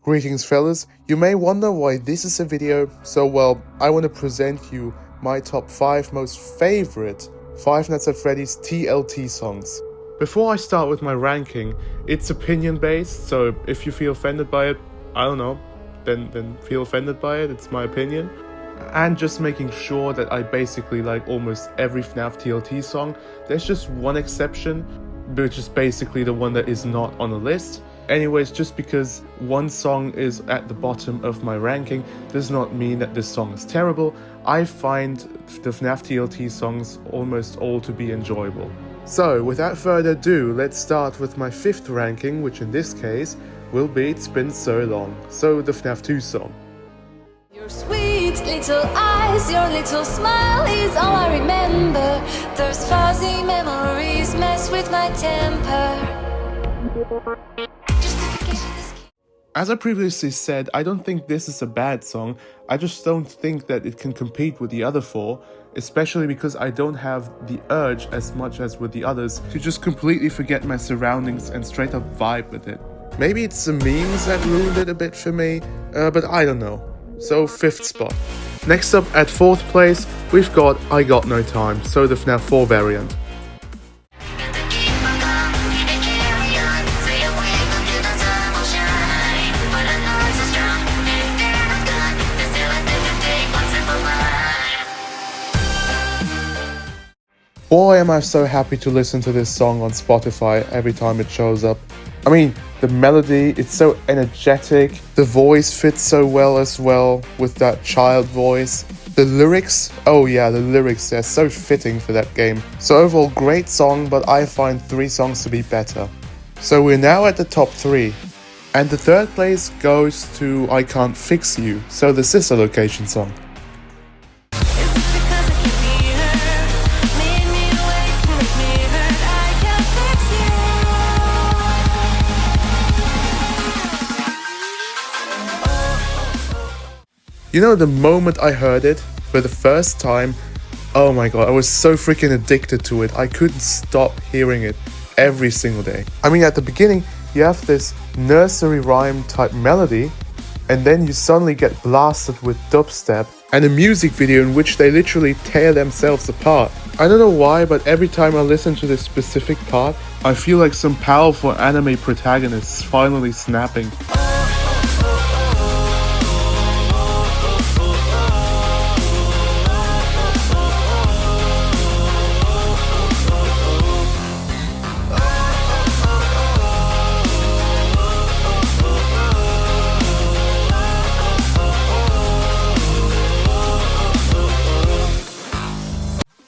Greetings fellas, you may wonder why this is a video, so well, I want to present you my top 5 most favorite Five Nights at Freddy's TLT songs. Before I start with my ranking, it's opinion based, so if you feel offended by it, I don't know, then feel offended by it, it's my opinion. And just making sure that I basically like almost every FNAF TLT song. There's just one exception, which is basically the one that is not on the list. Anyways, just because one song is at the bottom of my ranking does not mean that this song is terrible. I find the FNAF TLT songs almost all to be enjoyable. So, without further ado, let's start with my 5th ranking, which in this case will be It's Been So Long, so the FNAF 2 song. Your sweet little eyes, your little smile is all I remember. Those fuzzy memories mess with my temper. As I previously said, I don't think this is a bad song, I just don't think that it can compete with the other 4, especially because I don't have the urge as much as with the others to just completely forget my surroundings and straight up vibe with it. Maybe it's the memes that ruined it a bit for me, but I don't know. So 5th spot. Next up at 4th place, we've got I Got No Time, so the FNAF 4 variant. Boy, am I so happy to listen to this song on Spotify every time it shows up. I mean, the melody, it's so energetic, the voice fits so well as well with that child voice. The lyrics, oh yeah, the lyrics, they're so fitting for that game. So overall, great song, but I find 3 songs to be better. So we're now at the top 3. And the 3rd place goes to I Can't Fix You, so the Sister Location song. You know, the moment I heard it for the first time, oh my god, I was so freaking addicted to it. I couldn't stop hearing it every single day. I mean, at the beginning, you have this nursery rhyme type melody, and then you suddenly get blasted with dubstep and a music video in which they literally tear themselves apart. I don't know why, but every time I listen to this specific part, I feel like some powerful anime protagonist finally snapping.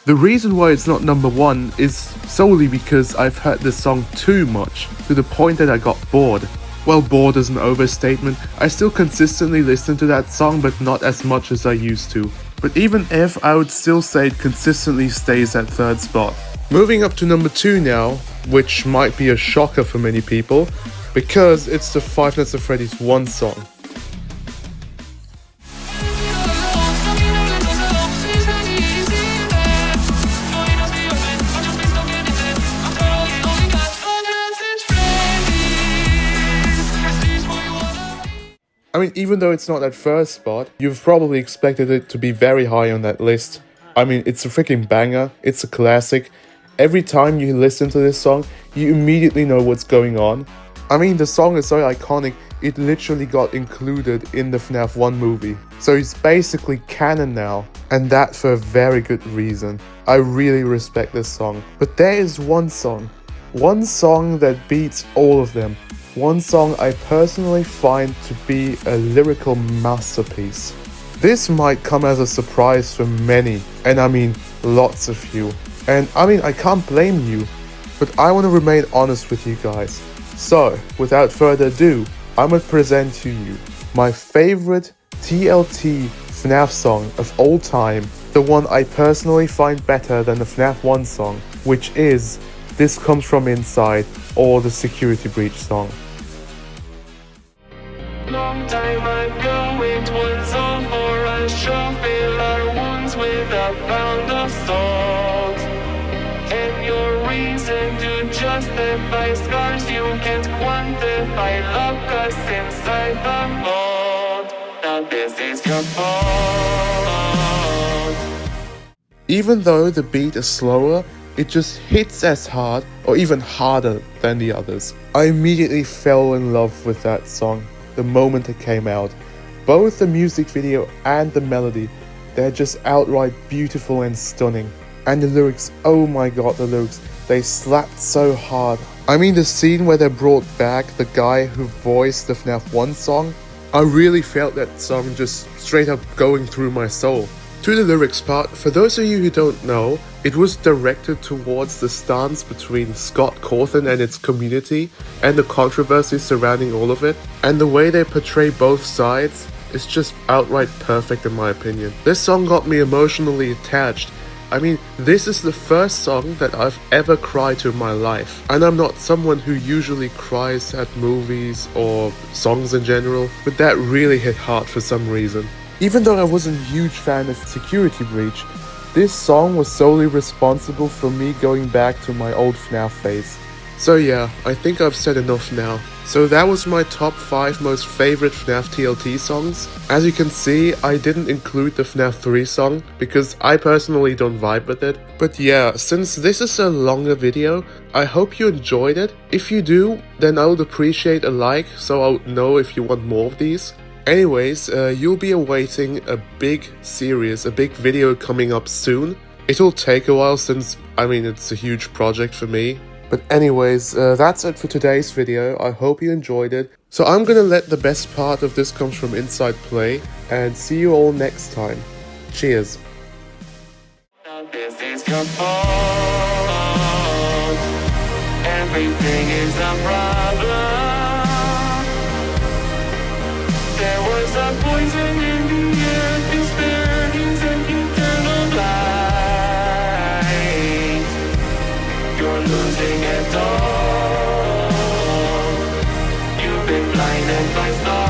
The reason why it's not number 1 is solely because I've heard this song too much, to the point that I got bored. Well, bored is an overstatement. I still consistently listen to that song, but not as much as I used to. But even if, I would still say it consistently stays at 3rd spot. Moving up to number 2 now, which might be a shocker for many people, because it's the Five Nights at Freddy's 1 song. I mean, even though it's not at 1st spot, you've probably expected it to be very high on that list. I mean, it's a freaking banger, it's a classic. Every time you listen to this song, you immediately know what's going on. I mean, the song is so iconic, it literally got included in the FNAF 1 movie. So it's basically canon now, and that for a very good reason. I really respect this song. But there is one song that beats all of them. One song I personally find to be a lyrical masterpiece. This might come as a surprise for many, and I mean lots of you. And I mean, I can't blame you, but I want to remain honest with you guys. So, without further ado, I'm going to present to you my favorite TLT FNAF song of all time. The one I personally find better than the FNAF 1 song, which is This Comes From Inside, or the Security Breach song. Long time ago it was all for us, to fill our wounds with a pound of salt. And your reason to justify scars you can't quantify. Lock us inside the mold. Now this is your fault. Even though the beat is slower, it just hits as hard or even harder than the others. I immediately fell in love with that song the moment it came out. Both the music video and the melody, they're just outright beautiful and stunning. And the lyrics, oh my god, the lyrics, they slapped so hard. I mean, the scene where they brought back the guy who voiced the FNAF 1 song, I really felt that song just straight up going through my soul. To the lyrics part, for those of you who don't know, it was directed towards the stance between Scott Cawthon and its community and the controversy surrounding all of it, and the way they portray both sides is just outright perfect in my opinion. This song got me emotionally attached. I mean, this is the first song that I've ever cried to in my life, and I'm not someone who usually cries at movies or songs in general, but that really hit hard for some reason. Even though I wasn't a huge fan of Security Breach, this song was solely responsible for me going back to my old FNAF phase. So yeah, I think I've said enough now. So that was my top 5 most favorite FNAF TLT songs. As you can see, I didn't include the FNAF 3 song because I personally don't vibe with it. But yeah, since this is a longer video, I hope you enjoyed it. If you do, then I would appreciate a like so I would know if you want more of these. Anyways, you'll be awaiting a big series, a big video coming up soon. It'll take a while since, I mean, it's a huge project for me. But anyways, that's it for today's video. I hope you enjoyed it. So I'm gonna let the best part of this comes from Inside Play, and see you all next time. Cheers. Now this is your fault. Everything is a problem. There was a poison in the air, disparities and eternal light. You're losing it all. You've been blinded by stars.